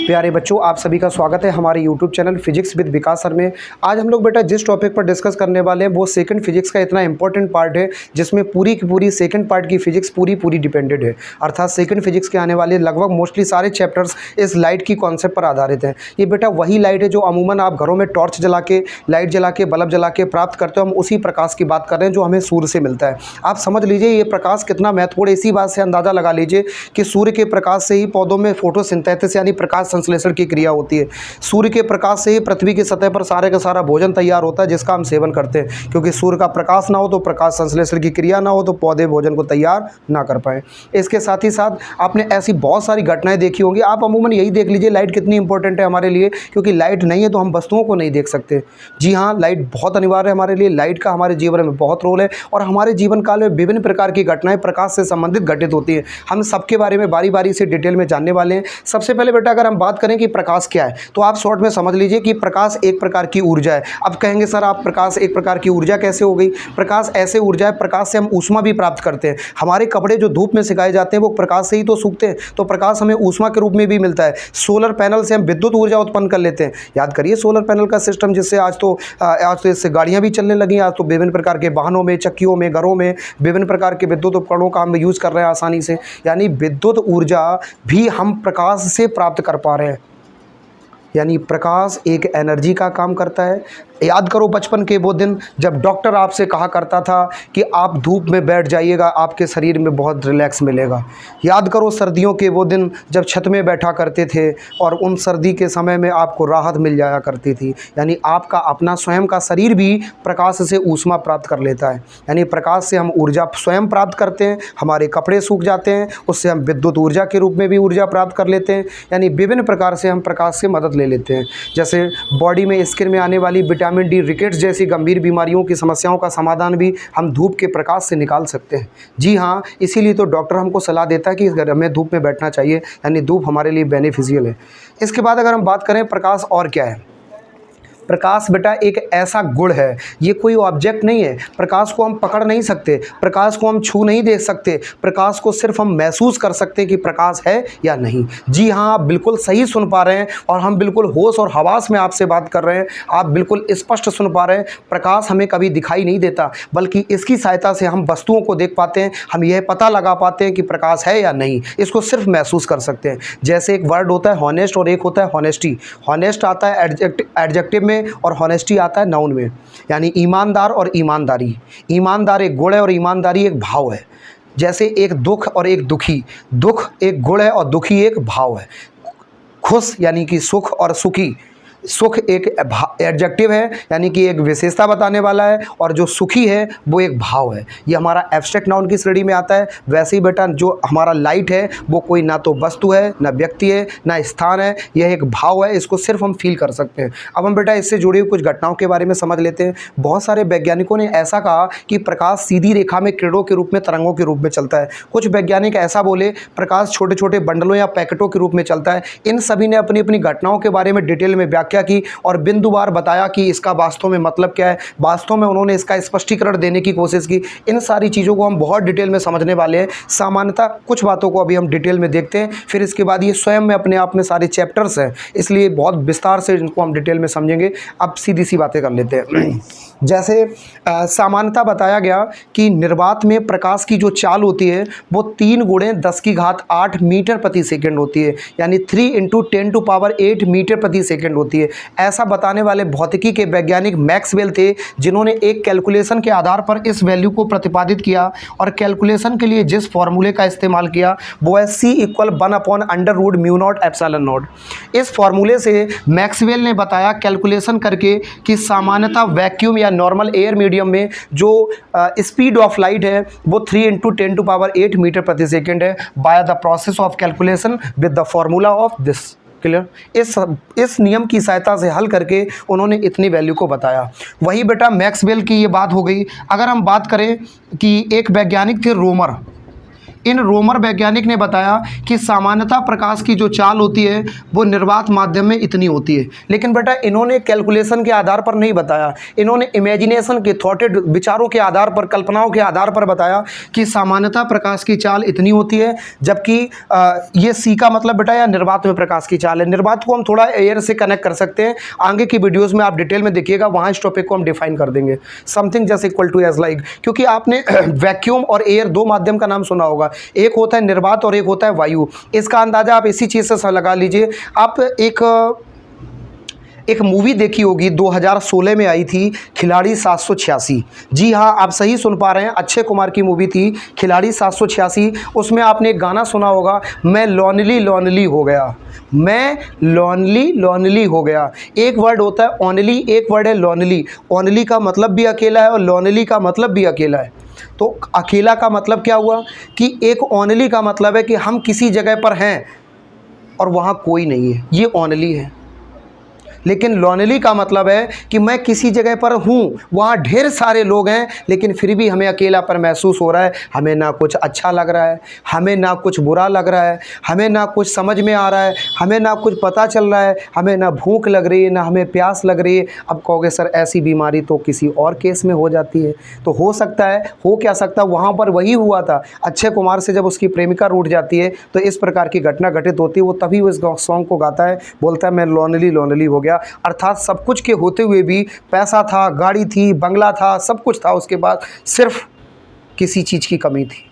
प्यारे बच्चों, आप सभी का स्वागत है हमारे YouTube channel physics with Vikas sir में। आज हम लोग बेटा जिस टॉपिक पर डिस्कस करने वाले हैं वो सेकंड फिजिक्स का इतना इंपॉर्टेंट पार्ट है जिसमें पूरी की पूरी सेकंड पार्ट की फिजिक्स पूरी डिपेंडेड है। अर्थात सेकंड फिजिक्स के आने वाले लगभग मोस्टली सारे चैप्टर्स इस लाइट की कॉन्सेप्ट पर आधारित हैं। ये बेटा वही लाइट है जो अमूमन आप घरों में टॉर्च जला के, लाइट जला के, बल्ब जला के प्राप्त करते हो। हम उसी प्रकाश की बात कर रहे हैं जो हमें सूर्य से मिलता है। आप समझ लीजिए ये प्रकाश कितना महत्वपूर्ण है। इसी बात से अंदाज़ा लगा लीजिए कि सूर्य के प्रकाश से ही पौधों में फोटोसिंथेसिस यानी प्रकाश संश्लेषण की क्रिया होती है। सूर्य के प्रकाश से ही पृथ्वी की सतह पर सारे का सारा भोजन तैयार होता है जिसका हम सेवन करते हैं, क्योंकि सूर्य का प्रकाश ना हो तो प्रकाश संश्लेषण की क्रिया ना हो तो पौधे भोजन को तैयार ना कर पाए। इसके साथ ही साथ आपने ऐसी बहुत सारी घटनाएं देखी होंगी। आप अमूमन यही देख लीजिए लाइट कितनी इंपॉर्टेंट है हमारे लिए, क्योंकि लाइट नहीं है तो हम वस्तुओं को नहीं देख सकते। जी हाँ, लाइट बहुत अनिवार्य है हमारे लिए। लाइट का हमारे जीवन में बहुत रोल है और हमारे जीवन काल में विभिन्न प्रकार की घटनाएं प्रकाश से संबंधित घटित होती हैं। हम सबके बारे में बारी बारी से डिटेल में जानने वाले हैं। सबसे पहले बेटा अगर हम बात करें कि प्रकाश क्या है तो आप शॉर्ट में समझ लीजिए कि प्रकाश एक प्रकार की ऊर्जा है। अब कहेंगे सर आप प्रकाश एक प्रकार की ऊर्जा कैसे हो गई? प्रकाश ऐसे ऊर्जा है, प्रकाश से हम ऊष्मा भी प्राप्त करते हैं। हमारे कपड़े जो धूप में सिकाए जाते हैं वो प्रकाश से ही तो सूखते हैं, तो प्रकाश हमें ऊष्मा के रूप में भी मिलता है। सोलर पैनल से हम विद्युत ऊर्जा उत्पन्न कर लेते हैं। याद करिए सोलर पैनल का सिस्टम, जिससे आज तो इससे गाड़ियाँ भी चलने लगी। आज तो विभिन्न प्रकार के वाहनों में, चक्कियों में, घरों में विभिन्न प्रकार के विद्युत उपकरणों का हम यूज़ कर रहे हैं आसानी से। यानी विद्युत ऊर्जा भी हम प्रकाश से प्राप्त कर पा रहे हैं। यानी प्रकाश एक एनर्जी का काम करता है। याद करो बचपन के वो दिन जब डॉक्टर आपसे कहा करता था कि आप धूप में बैठ जाइएगा, आपके शरीर में बहुत रिलैक्स मिलेगा। याद करो सर्दियों के वो दिन जब छत में बैठा करते थे और उन सर्दी के समय में आपको राहत मिल जाया करती थी। यानी आपका अपना स्वयं का शरीर भी प्रकाश से ऊष्मा प्राप्त कर लेता है। यानी प्रकाश से हम ऊर्जा स्वयं प्राप्त करते हैं। हमारे कपड़े सूख जाते हैं, उससे हम विद्युत ऊर्जा के रूप में भी ऊर्जा प्राप्त कर लेते हैं। यानी विभिन्न प्रकार से हम प्रकाश से मदद ले लेते हैं। जैसे बॉडी में, स्किन में आने वाली विटामिन डी, रिकेट्स जैसी गंभीर बीमारियों की समस्याओं का समाधान भी हम धूप के प्रकाश से निकाल सकते हैं। जी हाँ, इसीलिए तो डॉक्टर हमको सलाह देता है कि हमें धूप में बैठना चाहिए। यानी धूप हमारे लिए बेनिफिशियल है। इसके बाद अगर हम बात करें प्रकाश और क्या है, प्रकाश बेटा एक ऐसा गुण है, ये कोई ऑब्जेक्ट नहीं है। प्रकाश को हम पकड़ नहीं सकते, प्रकाश को हम छू नहीं देख सकते, प्रकाश को सिर्फ हम महसूस कर सकते हैं कि प्रकाश है या नहीं। जी हाँ, आप बिल्कुल सही सुन पा रहे हैं और हम बिल्कुल होश और हवास में आपसे बात कर रहे हैं। आप बिल्कुल स्पष्ट सुन पा रहे हैं। प्रकाश हमें कभी दिखाई नहीं देता, बल्कि इसकी सहायता से हम वस्तुओं को देख पाते हैं। हम यह पता लगा पाते हैं कि प्रकाश है या नहीं, इसको सिर्फ महसूस कर सकते हैं। जैसे एक वर्ड होता है हॉनेस्ट और एक होता है हॉनेस्टी। हॉनेस्ट आता है एडजेक्टिव में और हॉनेस्टी आता है नाउन में। यानी ईमानदार और ईमानदारी। ईमानदार एक गुण है और ईमानदारी एक भाव है। जैसे एक दुख और एक दुखी, दुख एक गुण है और दुखी एक भाव है। खुश यानी कि सुख और सुखी, सुख एक एडजेक्टिव है यानी कि एक विशेषता बताने वाला है, और जो सुखी है वो एक भाव है। ये हमारा एब्स्ट्रैक्ट नाउन की श्रेणी में आता है। वैसे ही बेटा जो हमारा लाइट है वो कोई ना तो वस्तु है, ना व्यक्ति है, ना स्थान है, यह एक भाव है। इसको सिर्फ हम फील कर सकते हैं। अब हम बेटा इससे जुड़ी हुई कुछ घटनाओं के बारे में समझ लेते हैं। बहुत सारे वैज्ञानिकों ने ऐसा कहा कि प्रकाश सीधी रेखा में किरणों के रूप में, तरंगों के रूप में चलता है। कुछ वैज्ञानिक ऐसा बोले प्रकाश छोटे छोटे बंडलों या पैकेटों के रूप में चलता है। इन सभी ने अपनी अपनी घटनाओं के बारे में डिटेल में व्याख्या की और बिंदुवार बताया कि इसका वास्तव में मतलब क्या है। वास्तव में उन्होंने इसका स्पष्टीकरण देने की कोशिश की। इन सारी चीज़ों को हम बहुत डिटेल में समझने वाले हैं। सामान्यतः कुछ बातों को अभी हम डिटेल में देखते हैं, फिर इसके बाद ये स्वयं में अपने आप में सारे चैप्टर्स हैं, इसलिए बहुत विस्तार से इनको हम डिटेल में समझेंगे। अब सीधी सी बातें कर लेते हैं। जैसे सामान्यतः बताया गया कि निर्वात में प्रकाश की जो चाल होती है वो 3 × 10⁸ मीटर प्रति सेकंड होती है। यानी 3 × 10⁸ मीटर प्रति सेकंड होती है। ऐसा बताने वाले भौतिकी के वैज्ञानिक मैक्सवेल थे, जिन्होंने एक कैलकुलेशन के आधार पर इस वैल्यू को प्रतिपादित किया। और कैलकुलेशन के लिए जिस फॉर्मूले का इस्तेमाल किया वो है C = 1/√μ0ε0। इस फॉर्मूले से मैक्सवेल ने बताया कैलकुलेशन करके कि सामान्यतः वैक्यूम या नॉर्मल एयर मीडियम में जो स्पीड ऑफ लाइट है वो 3 × 10⁸ मीटर प्रति सेकंड है, by the process of calculation with the formula of this. Clear? इस नियम की सहायता से हल करके उन्होंने इतनी वैल्यू को बताया। वही बेटा मैक्सवेल की ये बात हो गई। अगर हम बात करें कि एक वैज्ञानिक थे रोमर। इन रोमर वैज्ञानिक ने बताया कि सामान्यतः प्रकाश की जो चाल होती है वो निर्वात माध्यम में इतनी होती है। लेकिन बेटा इन्होंने कैलकुलेशन के आधार पर नहीं बताया, इन्होंने इमेजिनेशन के थॉटेड विचारों के आधार पर, कल्पनाओं के आधार पर बताया कि सामान्यतः प्रकाश की चाल इतनी होती है, जबकि ये सी का मतलब बेटा या निर्वात में प्रकाश की चाल है। निर्वात को हम थोड़ा एयर से कनेक्ट कर सकते हैं, आगे की वीडियोस में आप डिटेल में देखिएगा, वहाँ इस टॉपिक को हम डिफाइन कर देंगे। Something just equal to as like, क्योंकि आपने वैक्यूम और एयर दो माध्यम का नाम सुना होगा, एक होता है निर्वात और एक होता है वायु। इसका अंदाजा आप इसी चीज़ से लगा लीजिए। आप एक मूवी देखी होगी 2016 में आई थी, खिलाड़ी 786। जी हाँ, आप सही सुन पा रहे हैं, अक्षय कुमार की मूवी थी खिलाड़ी 786। उसमें आपने एक गाना सुना होगा, मैं लॉनली लॉनली हो गया, मैं लॉनली लॉनली हो गया। एक वर्ड होता है ओनली, एक वर्ड है लॉनली। ओनली का मतलब भी अकेला है और लॉनली का मतलब भी अकेला है। तो अकेला का मतलब क्या हुआ कि एक ओनली का मतलब है कि हम किसी जगह पर हैं और वहाँ कोई नहीं है, ये ओनली है। लेकिन लॉनली का मतलब है कि मैं किसी जगह पर हूँ, वहाँ ढेर सारे लोग हैं, लेकिन फिर भी हमें अकेलापन महसूस हो रहा है। हमें ना कुछ अच्छा लग रहा है, हमें ना कुछ बुरा लग रहा है, हमें ना कुछ समझ में आ रहा है, हमें ना कुछ पता चल रहा है, हमें ना भूख लग रही है, ना हमें प्यास लग रही है। अब कहोगे सर ऐसी बीमारी तो किसी और केस में हो जाती है, तो हो सकता है, हो क्या सकता है, वहाँ पर वही हुआ था। अक्षय कुमार से जब उसकी प्रेमिका रूठ जाती है तो इस प्रकार की घटना घटित होती है। वो तभी उस सॉन्ग को गाता है, बोलता है मैं लॉनली लॉनली हो गया। अर्थात सब कुछ के होते हुए भी, पैसा था, गाड़ी थी, बंगला था, सब कुछ था, उसके बाद सिर्फ किसी चीज़ की कमी थी।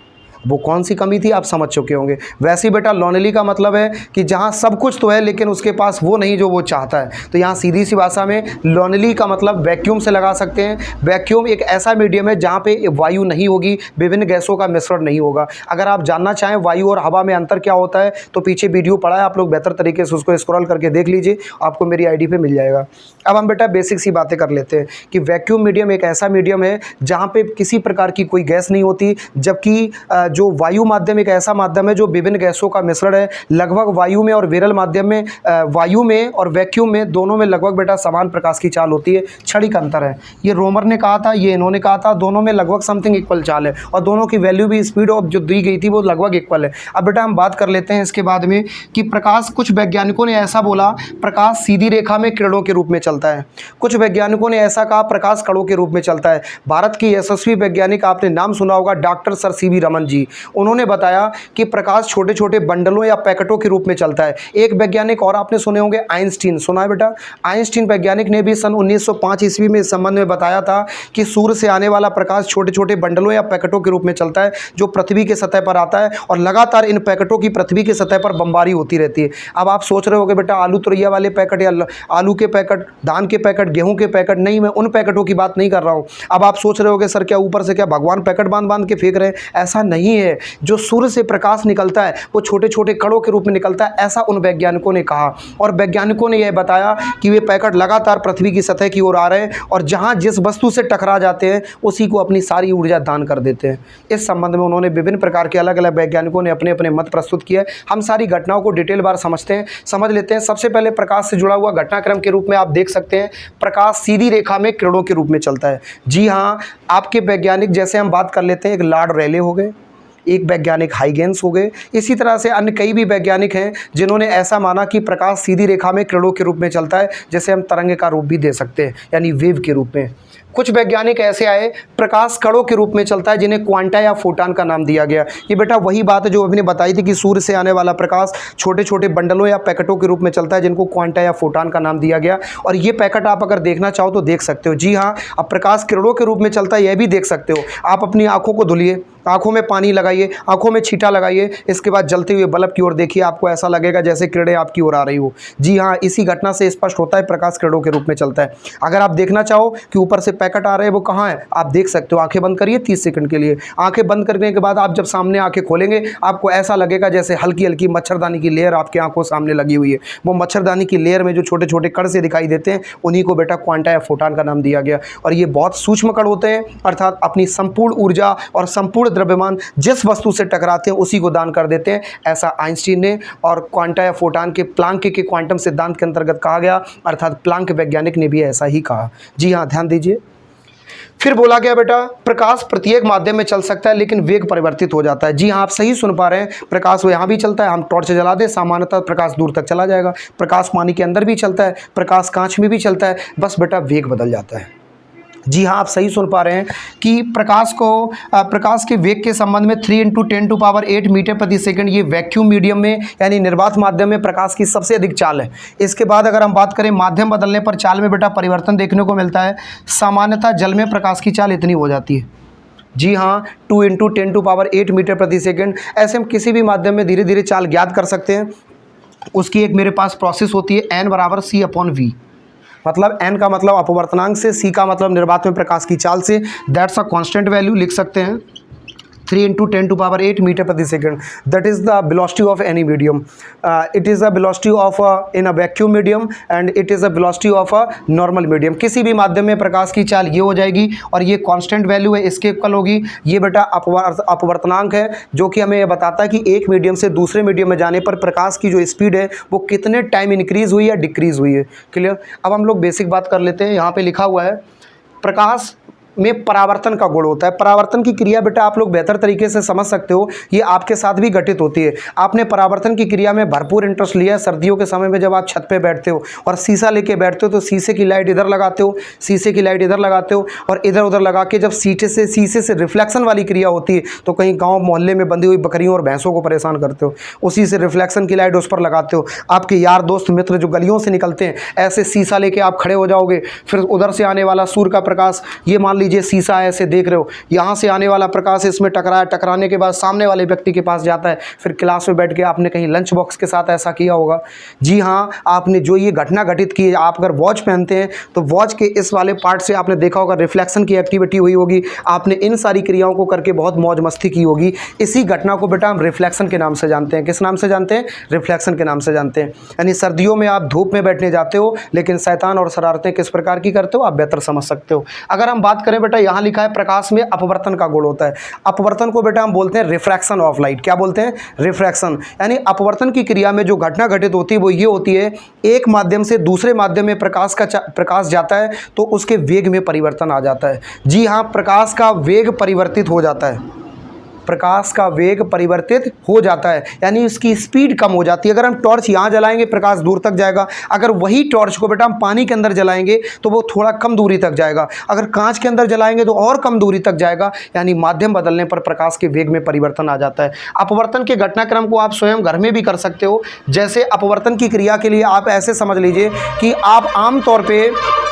वो कौन सी कमी थी आप समझ चुके होंगे। वैसे ही बेटा लॉनली का मतलब है कि जहाँ सब कुछ तो है लेकिन उसके पास वो नहीं जो वो चाहता है। तो यहाँ सीधी सी भाषा में लॉनली का मतलब वैक्यूम से लगा सकते हैं। वैक्यूम एक ऐसा मीडियम है जहाँ पे वायु नहीं होगी, विभिन्न गैसों का मिश्रण नहीं होगा। अगर आप जानना चाहें वायु और हवा में अंतर क्या होता है तो पीछे वीडियो पड़ा है, आप लोग बेहतर तरीके से उसको स्क्रॉल करके देख लीजिए, आपको मेरी आईडी पे मिल जाएगा। अब हम बेटा बेसिक सी बातें कर लेते हैं कि वैक्यूम मीडियम एक ऐसा मीडियम है जहाँ पे किसी प्रकार की कोई गैस नहीं होती, जबकि जो वायु माध्यम एक ऐसा माध्यम है जो विभिन्न गैसों का मिश्रण है। लगभग वायु में और विरल माध्यम में, वायु में और वैक्यूम में दोनों में लगभग बेटा समान प्रकाश की चाल होती है, क्षणिक अंतर है। ये रोमर ने कहा था, ये इन्होंने कहा था, दोनों में लगभग समथिंग इक्वल चाल है और दोनों की वैल्यू भी, स्पीड ऑफ जो दी गई थी वो लगभग इक्वल है। अब बेटा हम बात कर लेते हैं इसके बाद में कि प्रकाश, कुछ वैज्ञानिकों ने ऐसा बोला प्रकाश सीधी रेखा में किरणों के रूप में चलता है, कुछ वैज्ञानिकों ने ऐसा कहा प्रकाश कणों के रूप में चलता है। भारत की यशस्वी वैज्ञानिक, आपने नाम सुना होगा, doctor sir CV Raman ji, उन्होंने बताया कि प्रकाश छोटे छोटे बंडलों या पैकेटों के रूप में चलता है। एक वैज्ञानिक और आपने सुने होंगे, आइंस्टीन, सुना है बेटा? आइंस्टीन वैज्ञानिक ने भी सन 1905 ईस्वी में इस संबंध में बताया था कि सूर्य से आने वाला प्रकाश छोटे छोटे बंडलों या पैकेटों के रूप में चलता है जो पृथ्वी के सतह पर आता है और लगातार इन पैकेटों की पृथ्वी के सतह पर बमबारी होती रहती है। अब आप सोच रहे होगे बेटा आलू तुरैया वाले पैकेट या आलू के पैकेट, धान के पैकेट, गेहूं के पैकेट, नहीं, मैं उन पैकेटों की बात नहीं कर रहा हूं। अब आप सोच रहे होगे सर क्या ऊपर से क्या भगवान पैकेट बांध बांध के फेंक रहे हैं? ऐसा नहीं है। जो सूर्य से प्रकाश निकलता है वो छोटे छोटे कणों के रूप में निकलता है, ऐसा उन वैज्ञानिकों ने कहा। और वैज्ञानिकों ने यह बताया कि वे पैकेट लगातार पृथ्वी की सतह की ओर आ रहे हैं और जहां जिस वस्तु से टकरा जाते हैं उसी को अपनी सारी ऊर्जा दान कर देते हैं। इस संबंध में उन्होंने विभिन्न प्रकार के अलग अलग वैज्ञानिकों ने अपने अपने मत प्रस्तुत किए। हम सारी घटनाओं को डिटेल बार समझ लेते हैं। सबसे पहले प्रकाश से जुड़ा हुआ घटनाक्रम के रूप में आप देख सकते हैं, प्रकाश सीधी रेखा में किरणों के रूप में चलता है। जी हाँ, आपके वैज्ञानिक जैसे हम बात कर लेते हैं, एक लॉर्ड रेले हो गए, एक वैज्ञानिक हाइगेंस हो गए, इसी तरह से अन्य कई भी वैज्ञानिक हैं जिन्होंने ऐसा माना कि प्रकाश सीधी रेखा में किरणों के रूप में चलता है, जैसे हम तरंग का रूप भी दे सकते हैं, यानी वेव के रूप में। कुछ वैज्ञानिक ऐसे आए, प्रकाश कणों के रूप में चलता है, जिन्हें क्वांटा या फोटान का नाम दिया गया। ये बेटा वही बात है जो अभी ने बताई थी कि सूर्य से आने वाला प्रकाश छोटे छोटे बंडलों या पैकेटों के रूप में चलता है, जिनको क्वांटा या फोटान का नाम दिया गया। और ये पैकेट आप अगर देखना चाहो तो देख सकते हो। जी हाँ, अब प्रकाश किरणों के रूप में चलता है, यह भी देख सकते हो। आप अपनी आंखों को धुलिए, आंखों में पानी लगाइए, आंखों में छींटा लगाइए, इसके बाद जलते हुए बल्ब की ओर देखिए, आपको ऐसा लगेगा जैसे किरणें आपकी ओर आ रही हो। जी हाँ, इसी घटना से स्पष्ट होता है प्रकाश किरणों के रूप में चलता है। अगर आप देखना चाहो कि ऊपर से पैकेट आ रहे हैं, वो कहाँ है, आप देख सकते हो। आंखें बंद करिए 30 सेकंड के लिए। आंखें बंद करने के बाद आप जब सामने आंखें खोलेंगे, आपको ऐसा लगेगा जैसे हल्की हल्की मच्छरदानी की लेयर आपकी आंखों सामने लगी हुई है। वो मच्छरदानी की लेयर में जो छोटे छोटे कण से दिखाई देते हैं, उन्हीं को बेटा क्वांटा या फोटान का नाम दिया गया। और ये बहुत सूक्ष्म कण होते हैं, अर्थात अपनी संपूर्ण ऊर्जा और संपूर्ण द्रव्यमान जिस वस्तु से टकराते हैं उसी को दान कर देते हैं, ऐसा आइंस्टीन ने और क्वांटा या फोटान के प्लांक के क्वांटम सिद्धांत के अंतर्गत कहा गया, अर्थात प्लांक वैज्ञानिक ने भी ऐसा ही कहा। जी हाँ, ध्यान दीजिए। फिर बोला गया बेटा प्रकाश प्रत्येक माध्यम में चल सकता है लेकिन वेग परिवर्तित हो जाता है। जी हाँ, आप सही सुन पा रहे हैं, प्रकाश यहाँ भी चलता है, हम टॉर्च जला दें सामान्यतः प्रकाश दूर तक चला जाएगा। प्रकाश पानी के अंदर भी चलता है, प्रकाश कांच में भी चलता है, बस बेटा वेग बदल जाता है। जी हाँ, आप सही सुन पा रहे हैं कि प्रकाश के वेग के संबंध में 3 × 10⁸ मीटर प्रति सेकंड ये वैक्यूम मीडियम में यानी निर्वात माध्यम में प्रकाश की सबसे अधिक चाल है। इसके बाद अगर हम बात करें माध्यम बदलने पर चाल में बेटा परिवर्तन देखने को मिलता है। सामान्यतः जल में प्रकाश की चाल इतनी हो जाती है। जी हाँ, 2 × 10⁸ मीटर प्रति सेकंड। ऐसे हम किसी भी माध्यम में धीरे धीरे चाल ज्ञात कर सकते हैं। उसकी एक मेरे पास प्रोसेस होती है, n = c/v। मतलब n का मतलब अपवर्तनांक से, c का मतलब निर्वात में प्रकाश की चाल से। दैट्स अ कांस्टेंट वैल्यू, लिख सकते हैं 3 × 10⁸ मीटर प्रति second. That is the velocity of any medium. It is the velocity of in a vacuum medium and it is the velocity of a normal medium. किसी भी माध्यम में प्रकाश की चाल ये हो जाएगी और ये कांस्टेंट वैल्यू है, इसके इक्वल होगी। ये बेटा अपवर्तनांक है जो कि हमें ये बताता है कि एक मीडियम से दूसरे मीडियम में जाने पर प्रकाश की जो स्पीड है वो कितने टाइम इंक्रीज हुई या डिक्रीज हुई है। क्लियर। अब हम लोग बेसिक बात कर लेते हैं। यहाँ पे लिखा हुआ है प्रकाश में परावर्तन का गुण होता है। परावर्तन की क्रिया बेटा आप लोग बेहतर तरीके से समझ सकते हो, ये आपके साथ भी घटित होती है। आपने परावर्तन की क्रिया में भरपूर इंटरेस्ट लिया है सर्दियों के समय में, जब आप छत पे बैठते हो और शीशा लेके बैठते हो तो शीशे की लाइट इधर लगाते हो, शीशे की लाइट इधर लगाते हो और इधर उधर लगा के जब शीशे से रिफ्लेक्शन वाली क्रिया होती है तो कहीं गाँव मोहल्ले में बंधी हुई बकरियों और भैंसों को परेशान करते हो, उसी से रिफ्लेक्शन की लाइट उस पर लगाते हो। आपके यार दोस्त मित्र जो गलियों से निकलते हैं, ऐसे शीशा लेके आप खड़े हो जाओगे, फिर उधर से आने वाला सूर्य का प्रकाश, ये मान लीजिए शीशा ऐसे देख रहे हो, यहाँ से आने वाला प्रकाश इसमें टकराया, टकराने के बाद सामने वाले व्यक्ति के पास जाता है। फिर क्लास में बैठ के आपने कहीं लंच बॉक्स के साथ ऐसा किया होगा। जी हाँ, आपने जो ये घटना घटित की है, आप अगर वॉच पहनते हैं तो वॉच के इस वाले पार्ट से आपने देखा होगा रिफ्लेक्शन की एक्टिविटी हुई होगी। आपने इन सारी क्रियाओं को करके बहुत मौज मस्ती की होगी। इसी घटना को बेटा हम रिफ्लेक्शन के नाम से जानते हैं। किस नाम से जानते हैं? रिफ्लेक्शन के नाम से जानते हैं। यानी सर्दियों में आप धूप में बैठने जाते हो लेकिन शैतान और शरारतें किस प्रकार की करते हो आप बेहतर समझ सकते हो। अगर हम बात करें बेटा, यहाँ लिखा है प्रकाश में अपवर्तन का गुण होता है। अपवर्तन को बेटा हम बोलते हैं रिफ्रैक्शन ऑफ लाइट। क्या बोलते हैं? रिफ्रैक्शन। यानी अपवर्तन की क्रिया में जो घटना घटित होती है वो ये होती है, एक माध्यम से दूसरे माध्यम में प्रकाश जाता है तो उसके वेग में परिवर्तन आ जाता है। जी हाँ, प्रकाश का वेग परिवर्तित हो जाता है। प्रकाश का वेग परिवर्तित हो जाता है यानी उसकी स्पीड कम हो जाती है। अगर हम टॉर्च यहाँ जलाएंगे प्रकाश दूर तक जाएगा, अगर वही टॉर्च को बेटा हम पानी के अंदर जलाएंगे तो वो थोड़ा कम दूरी तक जाएगा, अगर कांच के अंदर जलाएंगे तो और कम दूरी तक जाएगा। यानी माध्यम बदलने पर प्रकाश के वेग में परिवर्तन आ जाता है। अपवर्तन के घटनाक्रम को आप स्वयं घर में भी कर सकते हो। जैसे अपवर्तन की क्रिया के लिए आप ऐसे समझ लीजिए कि आप आमतौर पर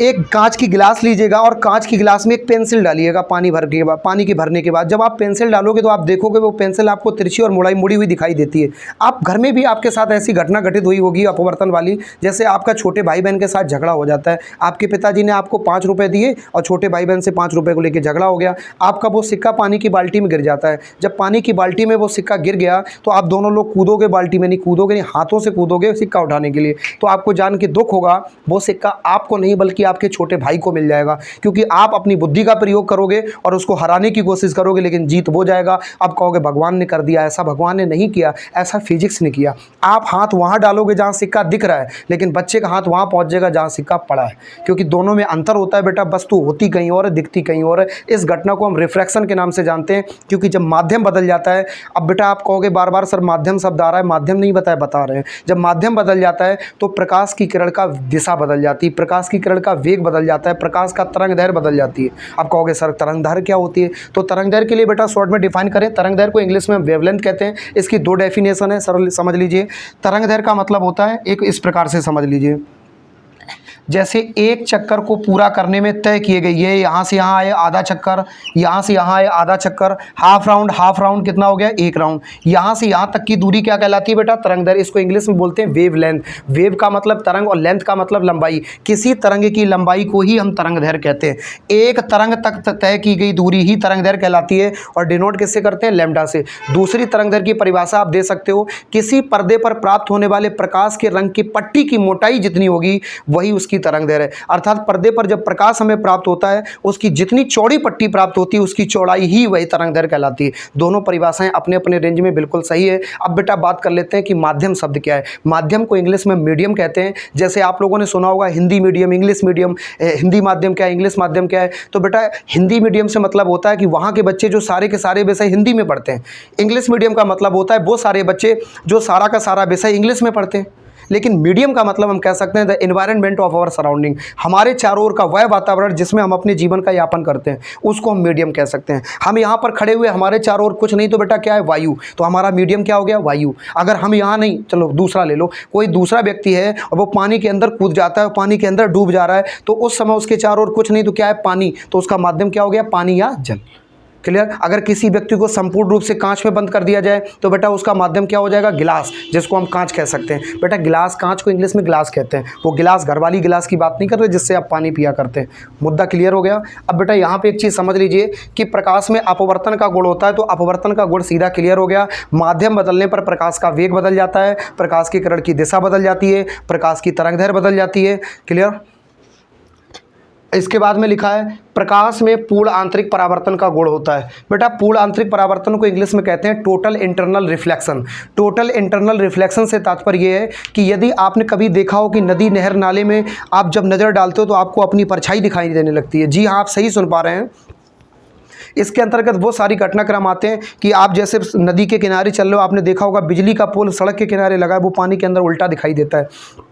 एक कांच की गिलास लीजिएगा और कांच की गिलास में एक पेंसिल डालिएगा पानी के भरने के बाद। जब आप पेंसिल डालोगे तो आप देखोगे वो पेंसिल आपको तिरछी और मुड़ी हुई दिखाई देती है। आप घर में भी आपके साथ ऐसी घटना घटित हुई होगी अपवर्तन वाली। जैसे आपका छोटे भाई बहन के साथ झगड़ा हो जाता है, आपके पिताजी ने आपको 5 रुपये दिए और छोटे भाई बहन से 5 रुपये को लेकर झगड़ा हो गया। आपका वो सिक्का पानी की बाल्टी में गिर जाता है। जब पानी की बाल्टी में वो सिक्का गिर गया तो आप दोनों लोग कूदोगे, बाल्टी में नहीं कूदोगे, नहीं हाथों से कूदोगे सिक्का उठाने के लिए। तो आपको जान के दुख होगा, वो सिक्का आपको नहीं बल्कि आपके छोटे भाई को मिल जाएगा, क्योंकि आप अपनी बुद्धि का प्रयोग करोगे और उसको हराने की कोशिश करोगे लेकिन जीत वो जाएगा। अब कहोगे भगवान ने कर दिया, ऐसा भगवान ने नहीं किया, ऐसा फिजिक्स ने किया। आप हाथ वहां डालोगे जहां सिक्का दिख रहा है लेकिन बच्चे का हाथ वहां पहुंच जाएगा जहां सिक्का पड़ा है, क्योंकि दोनों में अंतर होता है बेटा। वस्तु होती कहीं और है, दिखती कहीं और है। इस घटना को हम रिफ्रैक्शन के नाम से जानते हैं, क्योंकि जब माध्यम बदल जाता है, अब बेटा आप कहोगे बार बार सर माध्यम शब्द आ रहा है, माध्यम नहीं बता रहे हैं। जब माध्यम बदल जाता है तो प्रकाश की किरण का दिशा बदल जाती है, प्रकाश की किरण का वेग बदल जाता है, प्रकाश का तरंग दैर्घ्य बदल जाती है। आप कहोगे सर तरंग दैर्घ्य क्या होती है? तो तरंग दैर्घ्य के लिए बेटा शॉर्ट में डिफाइन करें, तरंग दैर्घ्य को इंग्लिश में वेवलेंथ कहते हैं। इसकी 2 डेफिनेशन है, सरल समझ लीजिए। तरंग दैर्घ्य का मतलब होता है, एक इस प्रकार से समझ लीजिए, जैसे एक चक्कर को पूरा करने में तय किए गए, ये यहाँ से यहाँ आए आधा चक्कर, यहाँ से यहाँ आए आधा चक्कर, हाफ राउंड कितना हो गया? 1 राउंड। यहाँ से यहाँ तक की दूरी क्या कहलाती है बेटा? तरंग दैर्घ्य। इसको इंग्लिश में बोलते हैं वेव लेंथ। वेव का मतलब तरंग और लेंथ का मतलब लंबाई। किसी तरंग की लंबाई को ही हम तरंग दैर्घ्य कहते हैं। एक तरंग तक तय की गई दूरी ही तरंग दैर्घ्य कहलाती है और डिनोट किससे करते हैं? लैम्डा से। दूसरी तरंग दैर्घ्य की परिभाषा आप दे सकते हो, किसी पर्दे पर प्राप्त होने वाले प्रकाश के रंग की पट्टी की मोटाई जितनी होगी वही उसकी तरंग दैर्घ्य है। अर्थात पर्दे पर जब प्रकाश हमें प्राप्त होता है उसकी जितनी चौड़ी पट्टी प्राप्त होती है उसकी चौड़ाई ही वही तरंग दैर्घ्य कहलाती है। दोनों परिभाषाएं अपने अपने रेंज में बिल्कुल सही है। अब बेटा बात कर लेते हैं कि माध्यम शब्द क्या है। माध्यम को इंग्लिश में मीडियम कहते हैं। जैसे आप लोगों ने सुना होगा Hindi medium, English medium, Hindi माध्यम क्या है, इंग्लिश माध्यम क्या है। तो बेटा हिंदी मीडियम से मतलब होता है कि वहाँ के बच्चे जो सारे के सारे विषय हिंदी में पढ़ते हैं। इंग्लिश मीडियम का मतलब होता है वो सारे बच्चे जो सारा का सारा विषय इंग्लिश में पढ़ते हैं। लेकिन मीडियम का मतलब हम कह सकते हैं the environment of our surrounding, हमारे चारों ओर का वह वातावरण जिसमें हम अपने जीवन का यापन करते हैं उसको हम मीडियम कह सकते हैं। हम यहाँ पर खड़े हुए हमारे चारों ओर कुछ नहीं तो बेटा क्या है, वायु। तो हमारा मीडियम क्या हो गया, वायु। अगर हम यहाँ नहीं, चलो दूसरा ले लो, कोई दूसरा व्यक्ति है और वो पानी के अंदर कूद जाता है, पानी के अंदर डूब जा रहा है, तो उस समय उसके चारों ओर कुछ नहीं तो क्या है, पानी। तो उसका माध्यम क्या हो गया, पानी या जल। क्लियर। अगर किसी व्यक्ति को संपूर्ण रूप से कांच में बंद कर दिया जाए तो बेटा उसका माध्यम क्या हो जाएगा, गिलास, जिसको हम कांच कह सकते हैं। बेटा गिलास, कांच को इंग्लिश में गिलास कहते हैं। वो गिलास घर वाली गिलास की बात नहीं कर रहे जिससे आप पानी पिया करते हैं। मुद्दा क्लियर हो गया। अब बेटा यहाँ पे एक चीज़ समझ लीजिए कि प्रकाश में अपवर्तन का गुण होता है, तो अपवर्तन का गुण सीधा क्लियर हो गया। माध्यम बदलने पर प्रकाश का वेग बदल जाता है, प्रकाश की किरण की दिशा बदल जाती है, प्रकाश की तरंग दैर्घ्य बदल जाती है। क्लियर। इसके बाद में लिखा है प्रकाश में पूर्ण आंतरिक परावर्तन का गुण होता है। बेटा पूर्ण आंतरिक परावर्तन को इंग्लिश में कहते हैं total internal reflection. Total internal reflection से तात्पर्य ये है कि यदि आपने कभी देखा हो कि नदी, नहर, नाले में आप जब नज़र डालते हो तो आपको अपनी परछाई दिखाई देने लगती है। जी हाँ, आप सही सुन पा रहे हैं। इसके अंतर्गत वो सारी घटनाक्रम आते हैं कि आप जैसे नदी के किनारे चल रहे हो, आपने देखा होगा बिजली का पोल सड़क के किनारे लगा है, वो पानी के अंदर उल्टा दिखाई देता है।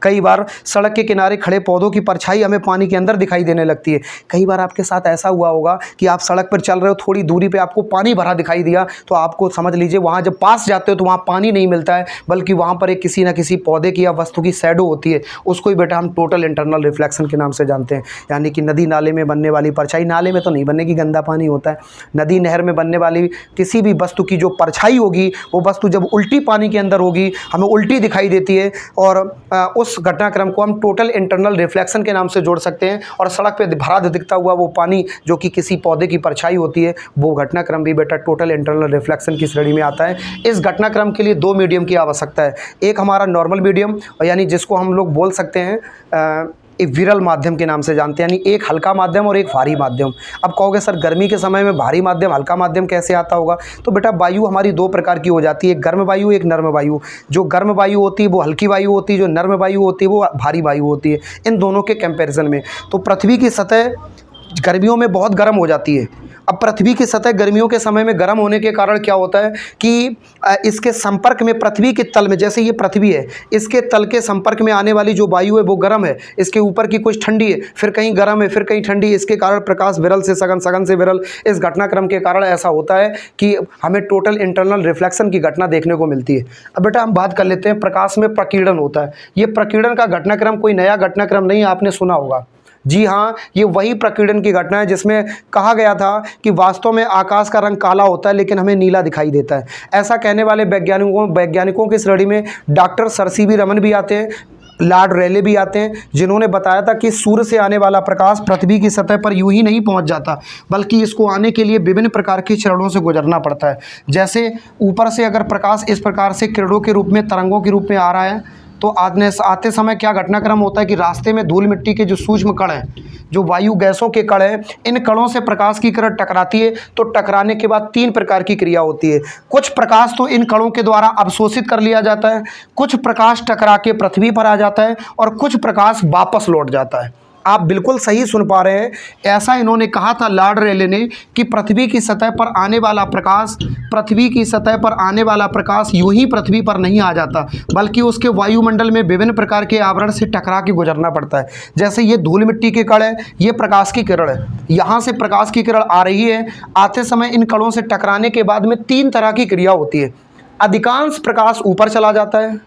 कई बार सड़क के किनारे खड़े पौधों की परछाई हमें पानी के अंदर दिखाई देने लगती है। कई बार आपके साथ ऐसा हुआ होगा कि आप सड़क पर चल रहे हो, थोड़ी दूरी पे आपको पानी भरा दिखाई दिया, तो आपको समझ लीजिए वहाँ जब पास जाते हो तो वहाँ पानी नहीं मिलता है, बल्कि वहाँ पर एक किसी न किसी पौधे की या वस्तु की शैडो होती है। उसको ही बेटा हम टोटल इंटरनल रिफ्लेक्शन के नाम से जानते हैं। यानी कि नदी नाले में बनने वाली परछाई, नाले में तो नहीं बनेगी, गंदा पानी होता है। नदी नहर में बनने वाली किसी भी वस्तु की जो परछाई होगी, वो वस्तु जब उल्टी पानी के अंदर होगी हमें उल्टी दिखाई देती है, और उस घटनाक्रम को हम टोटल इंटरनल रिफ्लेक्शन के नाम से जोड़ सकते हैं। और सड़क पे भरा दिखता हुआ वो पानी जो कि किसी पौधे की परछाई होती है, वो घटनाक्रम भी बेटा टोटल इंटरनल रिफ्लेक्शन की श्रेणी में आता है। इस घटनाक्रम के लिए दो मीडियम की आवश्यकता है। एक हमारा नॉर्मल मीडियम, यानी जिसको हम लोग बोल सकते हैं एक विरल माध्यम के नाम से जानते हैं, यानी एक हल्का माध्यम और एक भारी माध्यम। अब कहोगे सर गर्मी के समय में भारी माध्यम हल्का माध्यम कैसे आता होगा? तो बेटा वायु हमारी दो प्रकार की हो जाती है, एक गर्म वायु, एक नर्म वायु। जो गर्म वायु होती है वो हल्की वायु होती है, जो नर्म वायु होती है वो भारी वायु होती है। इन दोनों के कंपैरिजन में तो पृथ्वी की सतह गर्मियों में बहुत गर्म हो जाती है। अब पृथ्वी की सतह गर्मियों के समय में गर्म होने के कारण क्या होता है कि इसके संपर्क में पृथ्वी के तल में, जैसे ये पृथ्वी है, इसके तल के संपर्क में आने वाली जो वायु है वो गर्म है, इसके ऊपर की कुछ ठंडी है, फिर कहीं गर्म है, फिर कहीं ठंडी है। इसके कारण प्रकाश विरल से सघन, सघन से विरल, इस घटनाक्रम के कारण ऐसा होता है कि हमें टोटल इंटरनल रिफ्लेक्शन की घटना देखने को मिलती है। अब बेटा हम बात कर लेते हैं प्रकाश में प्रकीर्णन होता है। ये प्रकीर्णन का घटनाक्रम कोई नया घटनाक्रम नहीं, आपने सुना होगा। जी हाँ, ये वही प्रकीर्णन की घटना है जिसमें कहा गया था कि वास्तव में आकाश का रंग काला होता है लेकिन हमें नीला दिखाई देता है। ऐसा कहने वाले वैज्ञानिकों की श्रेणी में डॉक्टर सर सीवी रमन भी आते हैं, लॉर्ड रेले भी आते हैं, जिन्होंने बताया था कि सूर्य से आने वाला प्रकाश पृथ्वी की सतह पर यूं ही नहीं पहुंच जाता, बल्कि इसको आने के लिए विभिन्न प्रकार के चरणों से गुजरना पड़ता है। जैसे ऊपर से अगर प्रकाश इस प्रकार से किरणों के रूप में, तरंगों के रूप में आ रहा है, तो आते समय क्या घटनाक्रम होता है कि रास्ते में धूल मिट्टी के जो सूक्ष्म कण हैं, जो वायु गैसों के कण हैं, इन कणों से प्रकाश की किरण टकराती है। तो टकराने के बाद तीन प्रकार की क्रिया होती है। कुछ प्रकाश तो इन कणों के द्वारा अवशोषित कर लिया जाता है, कुछ प्रकाश टकरा के पृथ्वी पर आ जाता है, और कुछ प्रकाश वापस लौट जाता है। आप बिल्कुल सही सुन पा रहे हैं। ऐसा इन्होंने कहा था लॉर्ड रेले ने कि पृथ्वी की सतह पर आने वाला प्रकाश यूं ही पृथ्वी पर नहीं आ जाता, बल्कि उसके वायुमंडल में विभिन्न प्रकार के आवरण से टकरा के गुजरना पड़ता है। जैसे ये धूल मिट्टी के कण है, ये प्रकाश की किरण है, यहाँ से प्रकाश की किरण आ रही है, आते समय इन कणों से टकराने के बाद में तीन तरह की क्रिया होती है। अधिकांश प्रकाश ऊपर चला जाता है,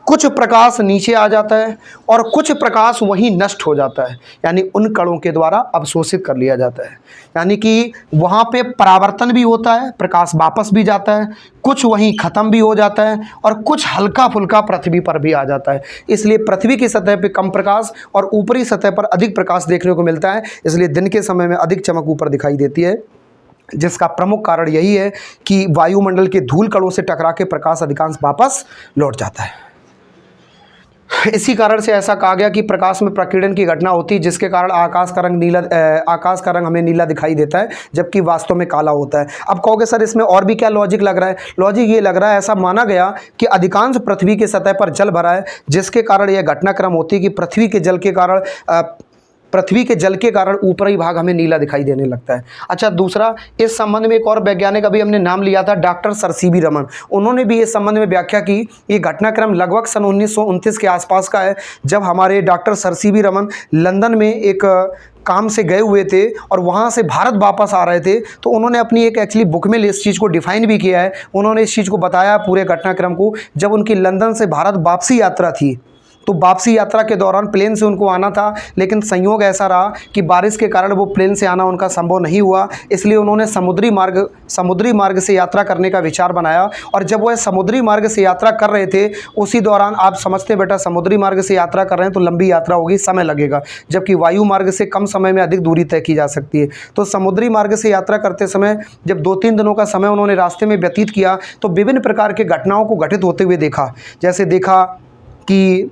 कुछ प्रकाश नीचे आ जाता है, और कुछ प्रकाश वहीं नष्ट हो जाता है, यानी उन कणों के द्वारा अवशोषित कर लिया जाता है। यानी कि वहाँ पे परावर्तन भी होता है, प्रकाश वापस भी जाता है, कुछ वहीं ख़त्म भी हो जाता है, और कुछ हल्का फुल्का पृथ्वी पर भी आ जाता है। इसलिए पृथ्वी की सतह पे कम प्रकाश और ऊपरी सतह पर अधिक प्रकाश देखने को मिलता है। इसलिए दिन के समय में अधिक चमक ऊपर दिखाई देती है, जिसका प्रमुख कारण यही है कि वायुमंडल के धूल कणों से टकरा के प्रकाश अधिकांश वापस लौट जाता है। इसी कारण से ऐसा कहा गया कि प्रकाश में प्रकीर्णन की घटना होती है, जिसके कारण आकाश का रंग हमें नीला दिखाई देता है, जबकि वास्तव में काला होता है। अब कहोगे सर इसमें और भी क्या लॉजिक लग रहा है? लॉजिक ये लग रहा है, ऐसा माना गया कि अधिकांश पृथ्वी की सतह पर जल भरा है, जिसके कारण यह घटनाक्रम होती है कि पृथ्वी के जल के कारण ऊपरी भाग हमें नीला दिखाई देने लगता है। अच्छा, दूसरा, इस संबंध में एक और वैज्ञानिक अभी हमने नाम लिया था, डॉक्टर सर सीवी रमन। उन्होंने भी इस संबंध में व्याख्या की। ये घटनाक्रम लगभग सन 1929 के आसपास का है, जब हमारे doctor sir CV Raman London में एक काम से गए हुए थे और वहाँ से भारत वापस आ रहे थे। तो उन्होंने अपनी एक एक्चुअली बुक में इस चीज़ को डिफाइन भी किया है। उन्होंने इस चीज़ को बताया पूरे घटनाक्रम को, जब उनकी लंदन से भारत वापसी यात्रा थी। तो वापसी यात्रा के दौरान प्लेन से उनको आना था, लेकिन संयोग ऐसा रहा कि बारिश के कारण वो प्लेन से आना उनका संभव नहीं हुआ। इसलिए उन्होंने समुद्री मार्ग से यात्रा करने का विचार बनाया। और जब वह समुद्री मार्ग से यात्रा कर रहे थे, उसी दौरान आप समझते बेटा, समुद्री मार्ग से यात्रा कर रहे हैं तो लंबी यात्रा होगी, समय लगेगा, जबकि वायु मार्ग से कम समय में अधिक दूरी तय की जा सकती है। तो समुद्री मार्ग से यात्रा करते समय जब 2-3 दिनों का समय उन्होंने रास्ते में व्यतीत किया, तो विभिन्न प्रकार के घटनाओं को घटित होते हुए देखा। जैसे देखा कि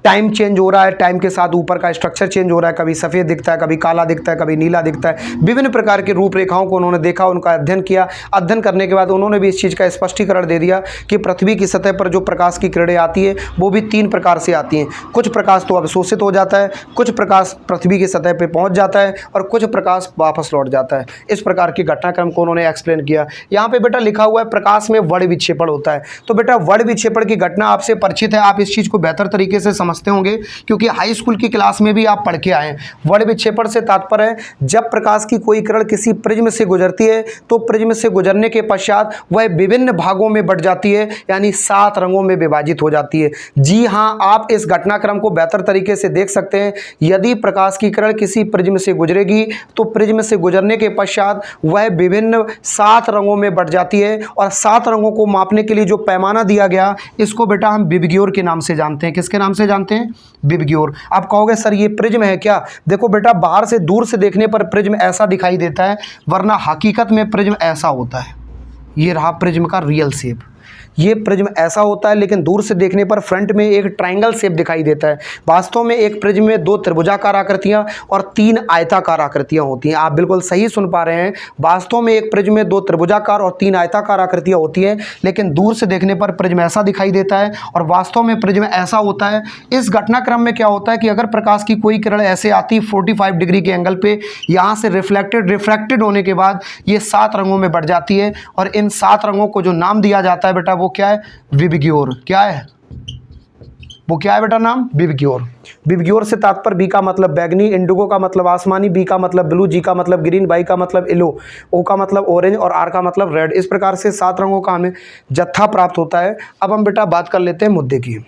टाइम चेंज हो रहा है, टाइम के साथ ऊपर का स्ट्रक्चर चेंज हो रहा है, कभी सफ़ेद दिखता है, कभी काला दिखता है, कभी नीला दिखता है। विभिन्न प्रकार की रूपरेखाओं को उन्होंने देखा, उनका अध्ययन किया। अध्ययन करने के बाद उन्होंने भी इस चीज़ का स्पष्टीकरण दे दिया कि पृथ्वी की सतह पर जो प्रकाश की किरणें आती है वो भी 3 प्रकार से आती हैं। कुछ प्रकाश तो अवशोषित हो जाता है, कुछ प्रकाश पृथ्वी की सतह पर पहुँच जाता है और कुछ प्रकाश वापस लौट जाता है। इस प्रकार के घटनाक्रम को उन्होंने एक्सप्लेन किया। यहाँ पर बेटा लिखा हुआ है प्रकाश में वर्ण विक्षेपण होता है। तो बेटा वर्ण विक्षेपण की घटना आपसे परिचित है, आप इस चीज़ को बेहतर तरीके से समझते होंगे, क्योंकि हाई स्कूल की क्लास में भी आप पढ़ के आए हैं। वर्ण विक्षेपण से तात्पर्य है, जब प्रकाश की कोई किरण किसी प्रिज्म से गुजरती है तो प्रिज्म से गुजरने के पश्चात वह विभिन्न भागों में बट जाती है, यानी 7 रंगों में विभाजित हो जाती है। जी हाँ, आप इस घटनाक्रम को बेहतर तरीके से देख सकते हैं। यदि प्रकाश की किरण किसी प्रिज्म से गुजरेगी तो प्रिज्म से गुजरने के पश्चात वह विभिन्न 7 रंगों में बट जाती है। और 7 रंगों को मापने के लिए जो पैमाना दिया गया, इसको बेटा हम विबग्योर के नाम से जानते हैं। किसके नाम से जानते हैं? विबग्योर। आप कहोगे सर ये प्रिज्म है क्या? देखो बेटा, बाहर से दूर से देखने पर प्रिज्म ऐसा दिखाई देता है, वरना हकीकत में प्रिज्म ऐसा होता है। ये रहा प्रिज्म का रियल शेप। ये प्रिज्म ऐसा होता है, लेकिन दूर से देखने पर फ्रंट में एक ट्रायंगल शेप दिखाई देता है। वास्तव में एक प्रिज्म में 2 त्रिभुजाकार आकृतियां और 3 आयताकार आकृतियां होती हैं। आप बिल्कुल सही सुन पा रहे हैं। वास्तव में एक प्रिज्म में 2 त्रिभुजाकार और 3 आयताकार आकृतियां होती हैं, लेकिन दूर से देखने पर प्रिज्म ऐसा दिखाई देता है और वास्तव में प्रिज्म ऐसा होता है। इस घटनाक्रम में क्या होता है कि अगर प्रकाश की कोई किरण ऐसे आती 45 डिग्री के एंगल पे, यहाँ से रिफ्लेक्टेड होने के बाद ये 7 रंगों में बढ़ जाती है। और इन 7 रंगों को जो नाम दिया जाता है बेटा, वो क्या है? विबग्योर। क्या है वो? क्या है बेटा नाम? विबग्योर। विबग्योर से तात्पर्य बी का मतलब बैगनी, इंडिगो का मतलब आसमानी, बी का मतलब ब्लू, जी का मतलब ग्रीन, वाई का मतलब येलो, ओ का मतलब ऑरेंज और आर का मतलब रेड। इस प्रकार से 7 रंगों का हमें जत्था प्राप्त होता है। अब हम बेटा बात कर लेते हैं मुद्दे की।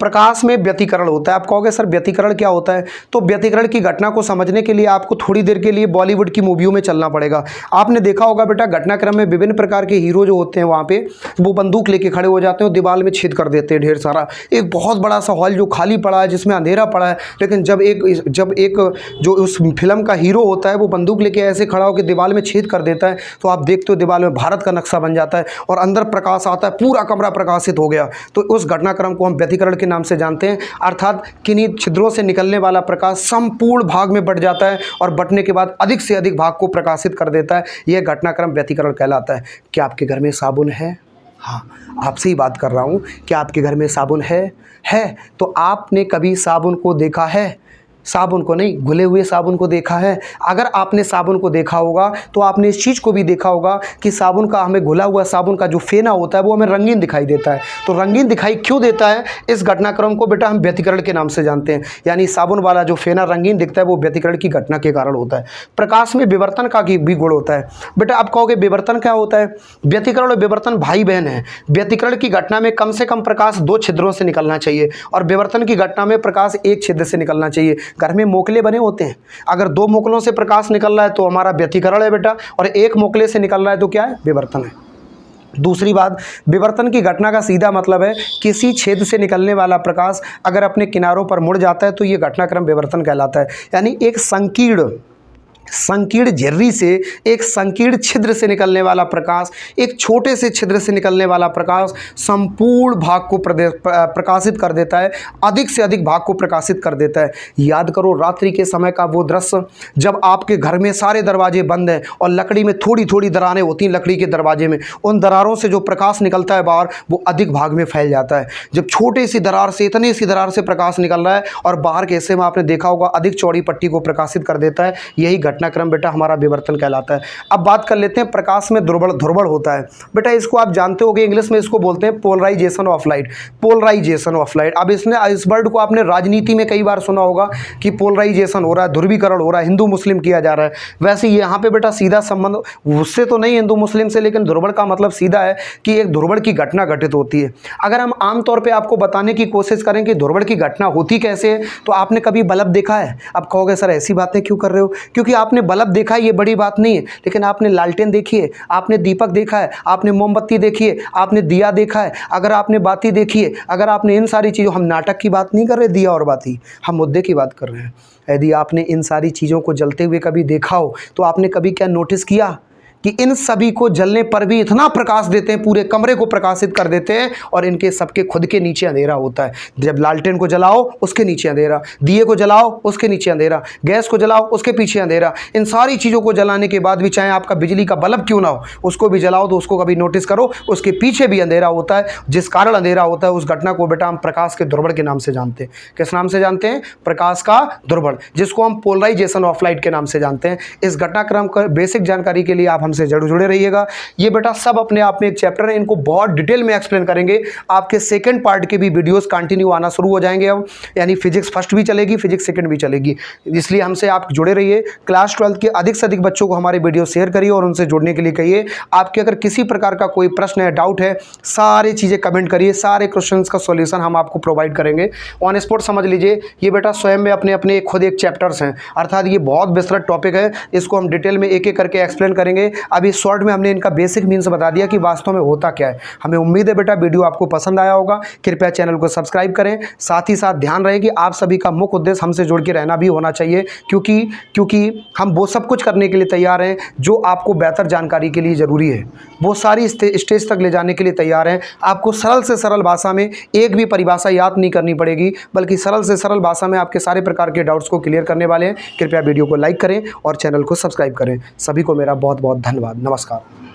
प्रकाश में व्यतिकरण होता है। आप कहोगे सर व्यतिकरण क्या होता है? तो व्यतिकरण की घटना को समझने के लिए आपको थोड़ी देर के लिए बॉलीवुड की मूवियों में चलना पड़ेगा। आपने देखा होगा बेटा, घटनाक्रम में विभिन्न प्रकार के हीरो जो होते हैं वहाँ पे वो बंदूक लेके खड़े हो जाते हैं और दीवार में छेद कर देते हैं ढेर सारा। एक बहुत बड़ा सा हॉल जो खाली पड़ा है, जिसमें अंधेरा पड़ा है, लेकिन जब एक जो उस फिल्म का हीरो होता है वो बंदूक लेके ऐसे खड़ा होकर दीवार में छेद कर देता है, तो आप देखते हो दीवार में भारत का नक्शा बन जाता है और अंदर प्रकाश आता है, पूरा कमरा प्रकाशित हो गया। तो उस घटनाक्रम को हम व्यतिकरण के नाम से जानते हैं। अर्थात किन्हीं छिद्रों से निकलने वाला प्रकाश संपूर्ण भाग में बट जाता है और बटने के बाद अधिक से अधिक भाग को प्रकाशित कर देता है। यह घटनाक्रम व्यतिकरण कहलाता है। क्या आपके घर में साबुन है? हाँ, आपसे ही बात कर रहा हूँ। क्या आपके घर में साबुन है? तो आपने कभी साबुन को देखा है? साबुन को नहीं, घुले हुए साबुन को देखा है। अगर आपने साबुन को देखा होगा तो आपने इस चीज़ को भी देखा होगा कि साबुन का, हमें घुला हुआ साबुन का जो फेना होता है वो हमें रंगीन दिखाई देता है। तो रंगीन दिखाई क्यों देता है? इस घटनाक्रम को बेटा हम व्यतिकरण के नाम से जानते हैं। यानी साबुन वाला जो फेना रंगीन दिखता है वो व्यतिकरण की घटना के कारण होता है। प्रकाश में विवर्तन का भी गुण होता है। बेटा आप कहोगे विवर्तन क्या होता है? व्यतिकरण और विवर्तन भाई बहन है। व्यतिकरण की घटना में कम से कम प्रकाश 2 छिद्रों से निकलना चाहिए और विवर्तन की घटना में प्रकाश 1 छिद्र से निकलना चाहिए। घर में मोकले बने होते हैं, अगर 2 मोकलों से प्रकाश निकल रहा है तो हमारा व्यतिकरण है बेटा, और 1 मोकले से निकल रहा है तो क्या है? विवर्तन है। दूसरी बात, विवर्तन की घटना का सीधा मतलब है किसी छेद से निकलने वाला प्रकाश अगर अपने किनारों पर मुड़ जाता है तो ये घटनाक्रम विवर्तन कहलाता है। यानी एक संकीर्ण झिर्री से, एक संकीर्ण छिद्र से निकलने वाला प्रकाश, एक छोटे से छिद्र से निकलने वाला प्रकाश संपूर्ण भाग को प्रकाशित कर देता है, अधिक से अधिक भाग को प्रकाशित कर देता है। याद करो रात्रि के समय का वो दृश्य जब आपके घर में सारे दरवाजे बंद हैं और लकड़ी में थोड़ी थोड़ी दरारें होती हैं लकड़ी के दरवाजे में, उन दरारों से जो प्रकाश निकलता है बाहर वो अधिक भाग में फैल जाता है। जब छोटे सी दरार से, इतनी सी दरार से प्रकाश निकल रहा है और बाहर के हिस्से में आपने देखा होगा अधिक चौड़ी पट्टी को प्रकाशित कर देता है, यही घटनाक्रम बेटा हमारा विवर्तन कहलाता है। अब बात कर लेते हैं प्रकाश में ध्रुवण होता है। बेटा इसको आप जानते होंगे, इंग्लिश में इसको बोलते हैं polarization of light, polarization of light. अब इसने इस वर्ड को आपने राजनीति में कई बार सुना होगा कि पोलराइजेशन हो रहा है, ध्रुवीकरण हो रहा है, हिंदू मुस्लिम किया जा रहा है। वैसे यहाँ पे बेटा सीधा संबंध उससे तो नहीं हिंदू मुस्लिम से, लेकिन ध्रुवण का मतलब सीधा है कि एक ध्रुवण की घटना घटित होती है। अगर हम आमतौर पर आपको बताने की कोशिश करें कि ध्रुवण की घटना होती कैसे है, तो आपने कभी बल्ब देखा है? अब कहोगे सर ऐसी बातें क्यों कर रहे हो? क्योंकि आपने बल्ब देखा है ये बड़ी बात नहीं है, लेकिन आपने लालटेन देखी है, आपने दीपक देखा है, आपने मोमबत्ती देखी है, आपने दिया देखा है, अगर आपने बाती देखी है, अगर आपने इन सारी चीज़ों, हम नाटक की बात नहीं कर रहे दिया और बाती, हम मुद्दे की बात कर रहे हैं। यदि आपने इन सारी चीज़ों को जलते हुए कभी देखा हो तो आपने कभी क्या नोटिस किया कि इन सभी को जलने पर भी इतना प्रकाश देते हैं, पूरे कमरे को प्रकाशित कर देते हैं और इनके सबके खुद के नीचे अंधेरा होता है। जब लालटेन को जलाओ उसके नीचे अंधेरा, दिए को जलाओ उसके नीचे अंधेरा, गैस को जलाओ उसके पीछे अंधेरा। इन सारी चीज़ों को जलाने के बाद भी चाहे आपका बिजली का बल्ब क्यों ना हो, उसको भी जलाओ तो उसको कभी नोटिस करो उसके पीछे भी अंधेरा होता है। जिस कारण अंधेरा होता है उस घटना को बेटा हम प्रकाश के ध्रुवण के नाम से जानते हैं। किस नाम से जानते हैं? प्रकाश का ध्रुवण, जिसको हम पोलराइजेशन ऑफ लाइट के नाम से जानते हैं। इस घटनाक्रम का बेसिक जानकारी के लिए आप हमसे जरूर जुड़े रहिएगा। ये बेटा सब अपने आप में एक चैप्टर है, इनको बहुत डिटेल में एक्सप्लेन करेंगे। आपके सेकंड पार्ट के भी वीडियोस कंटिन्यू आना शुरू हो जाएंगे अब, यानी फिजिक्स फर्स्ट भी चलेगी, फिजिक्स सेकंड भी चलेगी। इसलिए हमसे आप जुड़े रहिए। क्लास 12 के अधिक से अधिक बच्चों को हमारे वीडियो शेयर करिए और उनसे जुड़ने के लिए कहिए। आपके अगर किसी प्रकार का कोई प्रश्न है, डाउट है, सारी चीज़ें कमेंट करिए, सारे क्वेश्चंस का सॉल्यूशन हम आपको प्रोवाइड करेंगे ऑन स्पॉट। समझ लीजिए ये बेटा स्वयं में अपने अपने खुद एक चैप्टर्स हैं, अर्थात ये बहुत विस्तृत टॉपिक है, इसको हम डिटेल में एक एक करके एक्सप्लेन करेंगे। अभी शॉर्ट में हमने इनका बेसिक मीन्स बता दिया कि वास्तव में होता क्या है। हमें उम्मीद है बेटा वीडियो आपको पसंद आया होगा। कृपया चैनल को सब्सक्राइब करें। साथ ही साथ ध्यान रहे कि आप सभी का मुख्य उद्देश्य हमसे जुड़ के रहना भी होना चाहिए, क्योंकि हम वो सब कुछ करने के लिए तैयार हैं जो आपको बेहतर जानकारी के लिए ज़रूरी है। वो सारी स्टेज तक ले जाने के लिए तैयार हैं। आपको सरल से सरल भाषा में एक भी परिभाषा याद नहीं करनी पड़ेगी, बल्कि सरल से सरल भाषा में आपके सारे प्रकार के डाउट्स को क्लियर करने वाले हैं। कृपया वीडियो को लाइक करें और चैनल को सब्सक्राइब करें। सभी को मेरा बहुत बहुत धन्यवाद। नमस्कार।